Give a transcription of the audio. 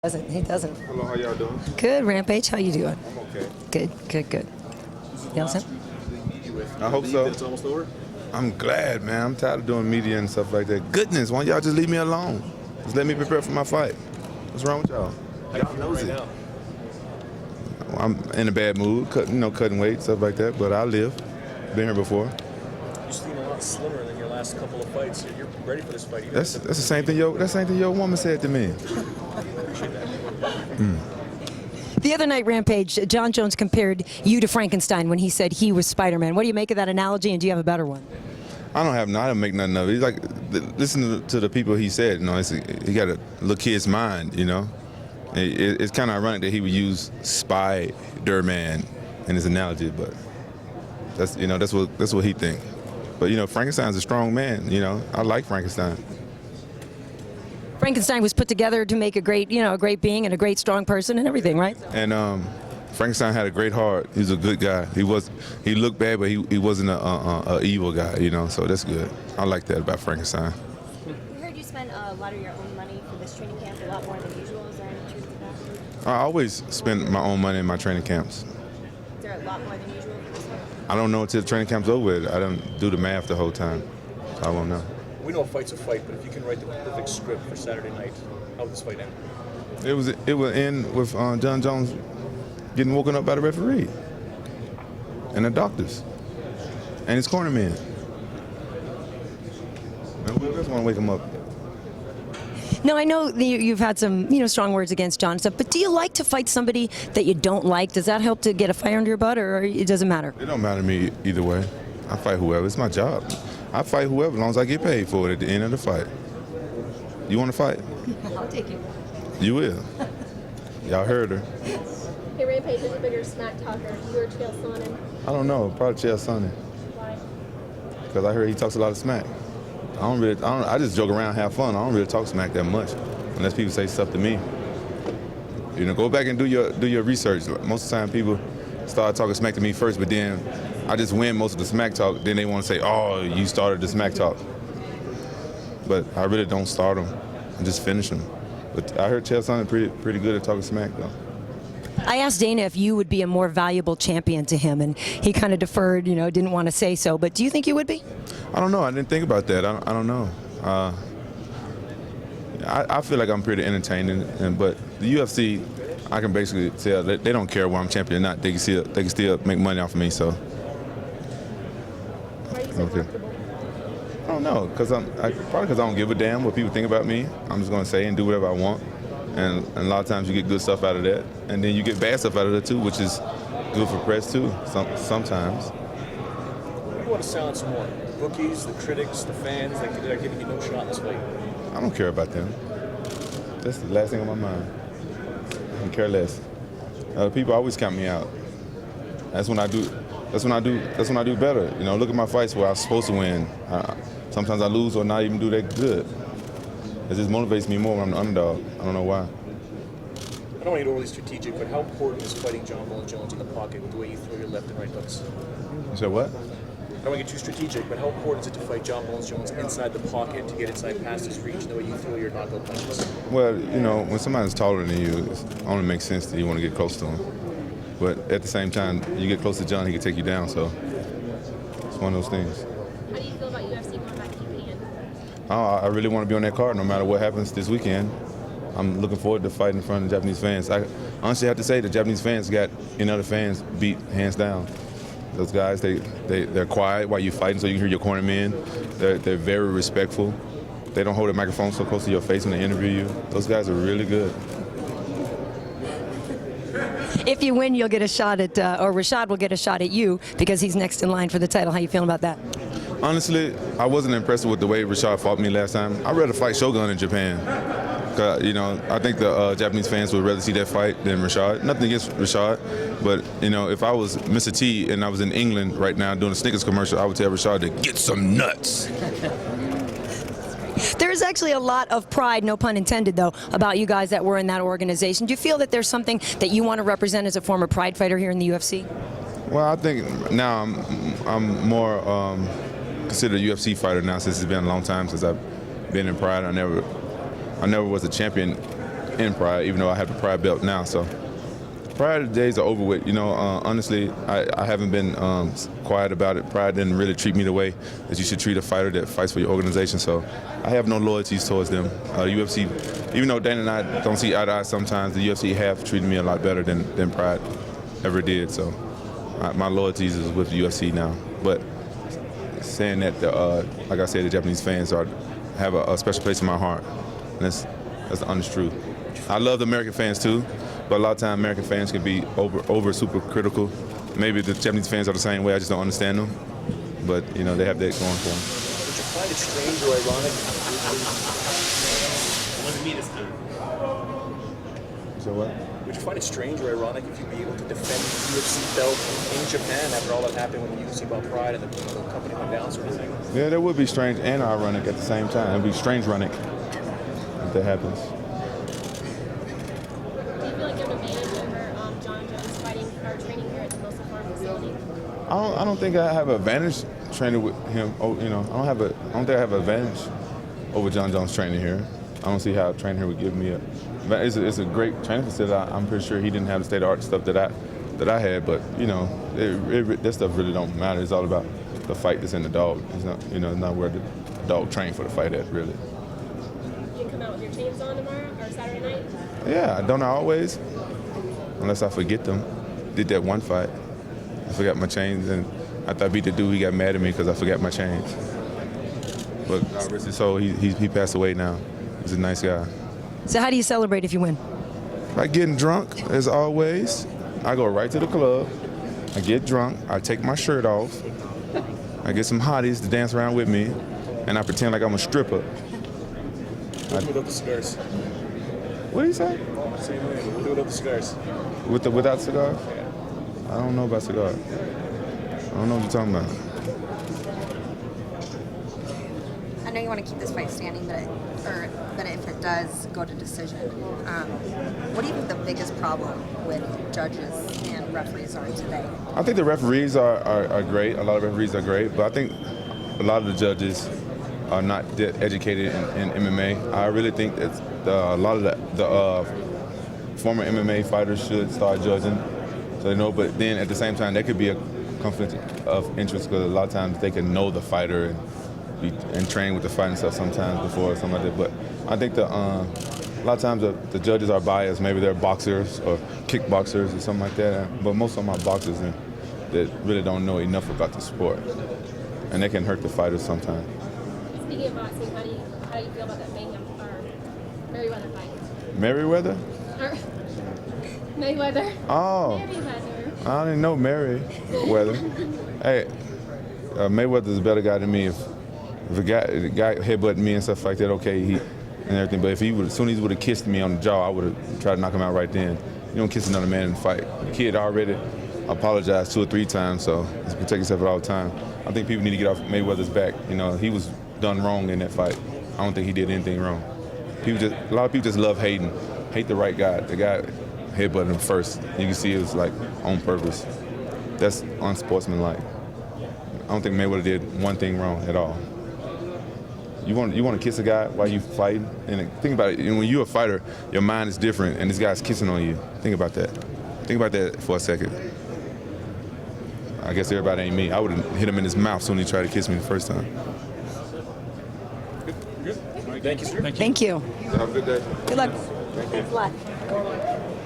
He doesn't. Hello, how y'all doing? Good, Rampage. How you doing? I'm okay. Good. You all set? I hope so. It's almost over. I'm glad, man. I'm tired of doing media and stuff like that. Goodness, why don't y'all just leave me alone? Just let me prepare for my fight. What's wrong with y'all? Y'all knows it. I'm in a bad mood, cutting weight, stuff like that, but I live. Been here before. You seem a lot slimmer than your last couple of fights. You're ready for this fight. That's the same thing your woman said to me. Appreciate that. The other night, Rampage, Jon Jones compared you to Frankenstein when he said he was Spider-Man. What do you make of that analogy, and do you have a better one? I don't make nothing of it. He's like, listen to the people he said. He got a little kid's mind. It's kind of ironic that he would use Spider-Man in his analogy, but that's what he think. But Frankenstein's a strong man. I like Frankenstein. Frankenstein was put together to make a great being and a great strong person and everything, right? And Frankenstein had a great heart. He was a good guy. He looked bad, but he wasn't a evil guy. So that's good. I like that about Frankenstein. We heard you spend a lot of your own money for this training camp, a lot more than usual. Is there any truth to that? I always spend my own money in my training camps. Is there a lot more than usual for this one? I don't know until the training camp's over with. I don't do the math the whole time, so I won't know. We know a fight's a fight, but if you can write the perfect script for Saturday night, how would this fight end? It would end with Jon Jones getting woken up by the referee and the doctors and his corner man. And who else want to wake him up? Now, I know that you've had some strong words against Jon and stuff, but do you like to fight somebody that you don't like? Does that help to get a fire under your butt, or it doesn't matter? It don't matter to me either way. I fight whoever. It's my job. I fight whoever as long as I get paid for it at the end of the fight. You want to fight? I'll take it. You will. Y'all heard her. Hey, Rampage, who's a bigger smack talker, you or Chael Sonnen? I don't know. Probably Chael Sonnen. Why? Because I heard he talks a lot of smack. I just joke around, have fun. I don't really talk smack that much, unless people say stuff to me. Go back and do your research. Most of the time, people start talking smack to me first, but then I just win most of the smack talk. Then they want to say, "Oh, you started the smack talk." But I really don't start them. I just finish them. But I heard Chael Sonnen pretty good at talking smack, though. I asked Dana if you would be a more valuable champion to him, and he kind of deferred, didn't want to say so. But do you think you would be? I don't know. I didn't think about that. I don't know. I feel like I'm pretty entertaining, but the UFC, I can basically tell that they don't care whether I'm champion or not. They can still make money off of me. So. Why are you so comfortable? I don't know, probably because I don't give a damn what people think about me. I'm just going to say and do whatever I want. And a lot of times you get good stuff out of that. And then you get bad stuff out of it too, which is good for press too, sometimes. Who do you want to silence more? The bookies, the critics, the fans that are giving you no shot in this fight? I don't care about them. That's the last thing on my mind. I don't care less. People always count me out. That's when I do better. Look at my fights where I was supposed to win. Sometimes I lose or not even do that good. It just motivates me more when I'm the underdog. I don't know why. I don't want to get overly strategic, but how important is fighting Jon Jones in the pocket with the way you throw your left and right hooks? You said what? I don't want to get too strategic, but how important is it to fight Jon Jones inside the pocket to get inside past his reach, the way you throw your knockout punches? Well, when somebody's taller than you, it only makes sense that you want to get close to him. But at the same time, you get close to Jon, he can take you down. So it's one of those things. How do you feel about UFC going back to Japan? I really want to be on that card no matter what happens this weekend. I'm looking forward to fighting in front of the Japanese fans. I honestly have to say the Japanese fans got other fans beat hands down. Those guys, they're quiet while you're fighting so you can hear your corner men. They're very respectful. They don't hold a microphone so close to your face when they interview you. Those guys are really good. If you win, you'll get a shot at, or Rashad will get a shot at you because he's next in line for the title. How you feeling about that? Honestly, I wasn't impressed with the way Rashad fought me last time. I'd rather fight Shogun in Japan. I think the Japanese fans would rather see that fight than Rashad. Nothing against Rashad, but if I was Mr. T and I was in England right now doing a Snickers commercial, I would tell Rashad to get some nuts. There's actually a lot of pride, no pun intended, though, about you guys that were in that organization. Do you feel that there's something that you want to represent as a former pride fighter here in the UFC? Well, I think now I'm more considered a UFC fighter now since it's been a long time since I've been in pride. I never was a champion in Pride, even though I have the Pride belt now. So Pride days are over with. You know, honestly, I haven't been quiet about it. Pride didn't really treat me the way that you should treat a fighter that fights for your organization. So I have no loyalties towards them. UFC, even though Dana and I don't see eye to eye sometimes, the UFC have treated me a lot better than Pride ever did. So my loyalties is with the UFC now. But saying that, like I said, the Japanese fans have a special place in my heart. And that's the honest truth. I love the American fans too, but a lot of times American fans can be over super critical. Maybe the Japanese fans are the same way. I just don't understand them. But you know, they have that going for them. Would you find it strange or ironic? It wasn't me this time. So what? Would you find it strange or ironic if you'd be able to defend the UFC belt in Japan after all that happened when the UFC bought Pride and the company went down, sort of thing? Yeah, that would be strange and ironic at the same time. It'd be strange-ronic if that happens. Do you feel like you have an advantage over Jon Jones fighting or training here at the Wilson Farm facility? I don't think I have an advantage training with him. Oh, you know, I don't think I have an advantage over Jon Jones training here. I don't see how training here would give me it's a great training facility. I'm pretty sure he didn't have the state-of-the-art stuff that I had, but you know, that stuff really don't matter. It's all about the fight that's in the dog. It's not, you know, not where the dog trained for the fight at, really. You can come out with your chains on tomorrow or Saturday night? Yeah, don't I always? Unless I forget them. Did that one fight. I forgot my chains, and after I beat the dude, he got mad at me because I forgot my chains. But so he passed away now. He's a nice guy. So how do you celebrate if you win? Like getting drunk, as always. I go right to the club. I get drunk. I take my shirt off. I get some hotties to dance around with me, and I pretend like I'm a stripper. Without the cigars. What do you say? Same way. We'll do it without the cigars. Without cigars? I don't know about cigars. I don't know what you're talking about. I know you want to keep this fight standing, but if it does go to decision, what do you think the biggest problem with judges and referees are today? I think the referees are great. A lot of referees are great, but I think a lot of the judges are not educated in MMA. I really think that a lot of the former MMA fighters should start judging, so they know. But then at the same time, there could be a conflict of interest because a lot of times they can know the fighter and train with the fight and stuff sometimes before or something like that. But I think a lot of times the judges are biased. Maybe they're boxers or kickboxers or something like that. But most of them are boxers that really don't know enough about the sport, and they can hurt the fighters sometimes. Speaking of boxing, how do you feel about that Mayhem or Merriweather fight? Merriweather? Or Mayweather. Oh. Merriweather. I don't even know Merriweather. Hey, Mayweather's a better guy than me. If the guy headbutted me and stuff like that, okay, and everything. But if as soon as he would have kissed me on the jaw, I would have tried to knock him out right then. You don't kiss another man in a fight. The kid already apologized 2 or 3 times, so he's protect himself at all time. I think people need to get off Mayweather's back. You know, he was done wrong in that fight. I don't think he did anything wrong. A lot of people just love hate the right guy. The guy headbutted him first. You can see it was like on purpose. That's unsportsmanlike. I don't think Mayweather did one thing wrong at all. You want to kiss a guy while you fighting? And think about it. When you're a fighter, your mind is different, and this guy's kissing on you. Think about that. Think about that for a second. I guess everybody ain't me. I would have hit him in his mouth soon as he tried to kiss me the first time. Good. Thank you, sir. Thank you. Have a good day. Good luck. Thanks a lot.